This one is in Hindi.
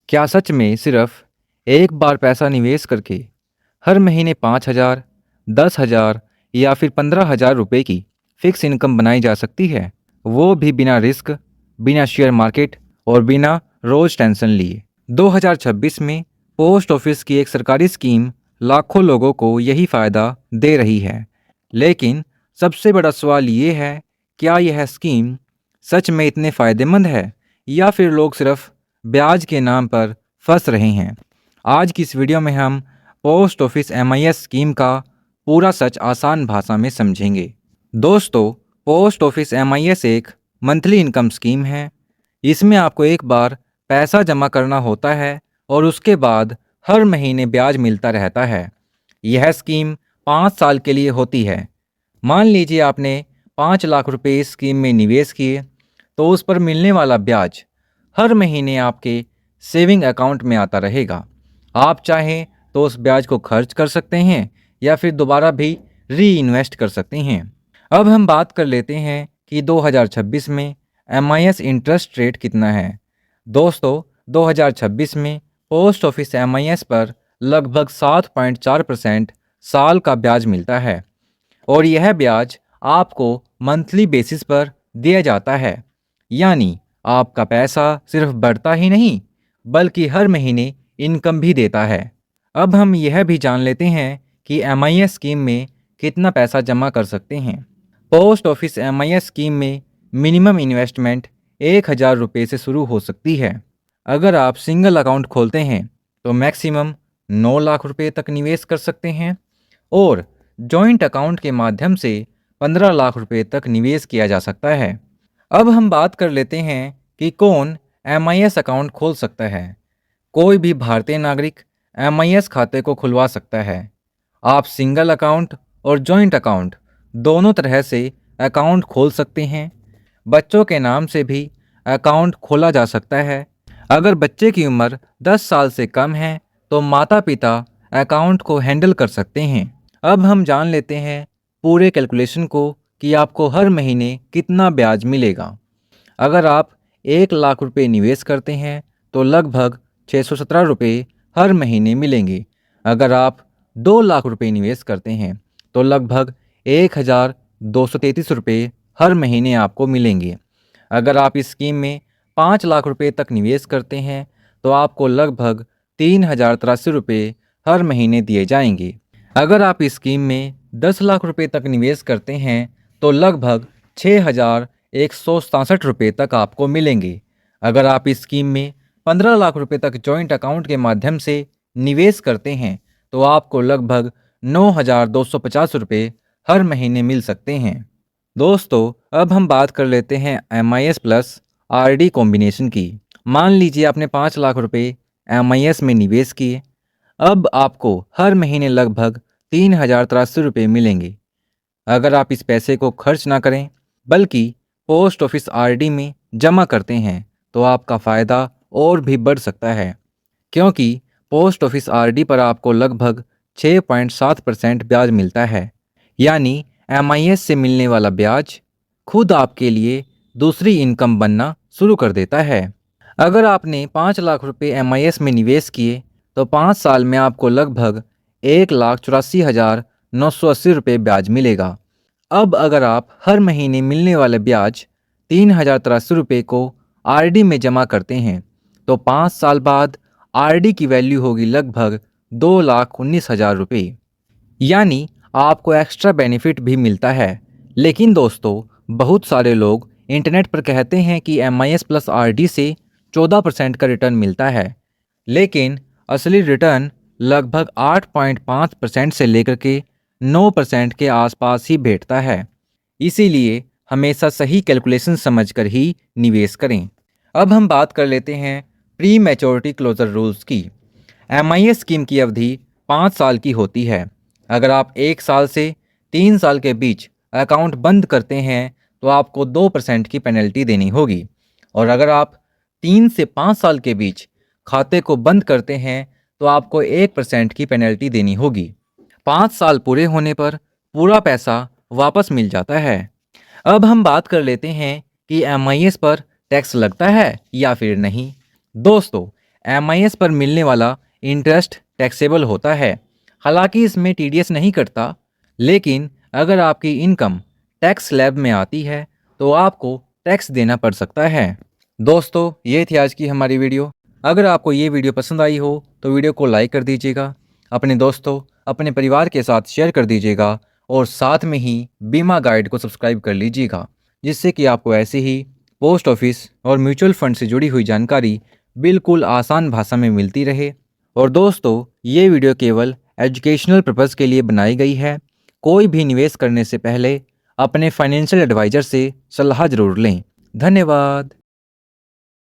क्या सच में सिर्फ एक बार पैसा निवेश करके हर महीने 5,000, 10,000 या फिर 15,000 रुपये की फिक्स इनकम बनाई जा सकती है? वो भी बिना रिस्क, बिना शेयर मार्केट और बिना रोज टेंशन लिए। 2026 में पोस्ट ऑफिस की एक सरकारी स्कीम लाखों लोगों को यही फ़ायदा दे रही है। लेकिन सबसे बड़ा सवाल ये है, क्या यह स्कीम सच में इतने फ़ायदेमंद है या फिर लोग सिर्फ ब्याज के नाम पर फंस रहे हैं? आज की इस वीडियो में हम पोस्ट ऑफिस एमआईएस स्कीम का पूरा सच आसान भाषा में समझेंगे। दोस्तों, पोस्ट ऑफिस एमआईएस एक मंथली इनकम स्कीम है। इसमें आपको एक बार पैसा जमा करना होता है और उसके बाद हर महीने ब्याज मिलता रहता है। यह स्कीम 5 साल के लिए होती है। मान लीजिए आपने 5 लाख रुपए इस स्कीम में निवेश किए, तो उस पर मिलने वाला ब्याज हर महीने आपके सेविंग अकाउंट में आता रहेगा। आप चाहें तो उस ब्याज को खर्च कर सकते हैं या फिर दोबारा भी री इन्वेस्ट कर सकते हैं। अब हम बात कर लेते हैं कि 2026 में एमआईएस इंटरेस्ट रेट कितना है। दोस्तों, 2026 में पोस्ट ऑफिस एमआईएस पर लगभग 7.4% साल का ब्याज मिलता है और यह ब्याज आपको मंथली बेसिस पर दिया जाता है। यानी आपका पैसा सिर्फ बढ़ता ही नहीं बल्कि हर महीने इनकम भी देता है। अब हम यह भी जान लेते हैं कि एमआईएस स्कीम में कितना पैसा जमा कर सकते हैं। पोस्ट ऑफिस एमआईएस स्कीम में मिनिमम इन्वेस्टमेंट 1,000 रुपये से शुरू हो सकती है। अगर आप सिंगल अकाउंट खोलते हैं तो मैक्सिमम 9 लाख रुपये तक निवेश कर सकते हैं और जॉइंट अकाउंट के माध्यम से 15 लाख रुपये तक निवेश किया जा सकता है। अब हम बात कर लेते हैं कि कौन एमआईएस अकाउंट खोल सकता है। कोई भी भारतीय नागरिक एमआईएस खाते को खुलवा सकता है। आप सिंगल अकाउंट और जॉइंट अकाउंट दोनों तरह से अकाउंट खोल सकते हैं। बच्चों के नाम से भी अकाउंट खोला जा सकता है। अगर बच्चे की उम्र 10 साल से कम है तो माता पिता अकाउंट को हैंडल कर सकते हैं। अब हम जान लेते हैं पूरे कैलकुलेशन को कि आपको हर महीने कितना ब्याज मिलेगा। अगर आप 1 लाख रुपये निवेश करते हैं तो लगभग 617 रुपये हर महीने मिलेंगे। अगर आप 2 लाख रुपये निवेश करते हैं तो लगभग 1,233 रुपये हर महीने आपको मिलेंगे। अगर आप इस स्कीम में 5 लाख रुपये तक निवेश करते हैं तो आपको लगभग 3,083 रुपये हर महीने दिए जाएंगे। अगर आप इस स्कीम में 10 लाख रुपये तक निवेश करते हैं तो लगभग 6,167 रुपये तक आपको मिलेंगे। अगर आप इस स्कीम में 15 लाख रुपये तक जॉइंट अकाउंट के माध्यम से निवेश करते हैं तो आपको लगभग 9,250 रुपये हर महीने मिल सकते हैं। दोस्तों, अब हम बात कर लेते हैं एमआईएस प्लस आरडी कॉम्बिनेशन की। मान लीजिए आपने 5 लाख रुपये एमआईएस में निवेश किए। अब आपको हर महीने लगभग 3,083 रुपये मिलेंगे। अगर आप इस पैसे को खर्च ना करें बल्कि पोस्ट ऑफिस आरडी में जमा करते हैं तो आपका फ़ायदा और भी बढ़ सकता है, क्योंकि पोस्ट ऑफिस आरडी पर आपको लगभग 6.7% ब्याज मिलता है। यानी एमआईएस से मिलने वाला ब्याज खुद आपके लिए दूसरी इनकम बनना शुरू कर देता है। अगर आपने 5 लाख रुपये एमआईएस में निवेश किए तो 5 साल में आपको लगभग 1,84,980 रुपये ब्याज मिलेगा। अब अगर आप हर महीने मिलने वाले ब्याज 3,083 रुपये को आरडी में जमा करते हैं तो 5 साल बाद आरडी की वैल्यू होगी लगभग 2,19,000 रुपये। यानी आपको एक्स्ट्रा बेनिफिट भी मिलता है। लेकिन दोस्तों, बहुत सारे लोग इंटरनेट पर कहते हैं कि एमआईएस प्लस आरडी से 14% का रिटर्न मिलता है, लेकिन असली रिटर्न लगभग 8.5% से लेकर के 9% के आसपास ही बैठता है। इसीलिए हमेशा सही कैलकुलेशन समझकर ही निवेश करें। अब हम बात कर लेते हैं प्री मैच्योरिटी क्लोजर रूल्स की। एमआईएस स्कीम की अवधि 5 साल की होती है। अगर आप 1 साल से 3 साल के बीच अकाउंट बंद करते हैं तो आपको 2% की पेनल्टी देनी होगी, और अगर आप 3 से 5 साल के बीच खाते को बंद करते हैं तो आपको 1% की पेनल्टी देनी होगी। 5 साल पूरे होने पर पूरा पैसा वापस मिल जाता है। अब हम बात कर लेते हैं कि एमआईएस पर टैक्स लगता है या फिर नहीं। दोस्तों, MIS पर मिलने वाला इंटरेस्ट टैक्सेबल होता है। हालांकि इसमें TDS नहीं कटता, लेकिन अगर आपकी इनकम टैक्स स्लैब में आती है तो आपको टैक्स देना पड़ सकता है। दोस्तों, ये थी आज की हमारी वीडियो। अगर आपको ये वीडियो पसंद आई हो तो वीडियो को लाइक कर दीजिएगा, अपने दोस्तों, अपने परिवार के साथ शेयर कर दीजिएगा और साथ में ही बीमा गाइड को सब्सक्राइब कर लीजिएगा, जिससे कि आपको ऐसे ही पोस्ट ऑफिस और म्यूचुअल फंड से जुड़ी हुई जानकारी बिल्कुल आसान भाषा में मिलती रहे। और दोस्तों, ये वीडियो केवल एजुकेशनल पर्पज़ के लिए बनाई गई है। कोई भी निवेश करने से पहले अपने फाइनेंशियल एडवाइज़र से सलाह ज़रूर लें। धन्यवाद।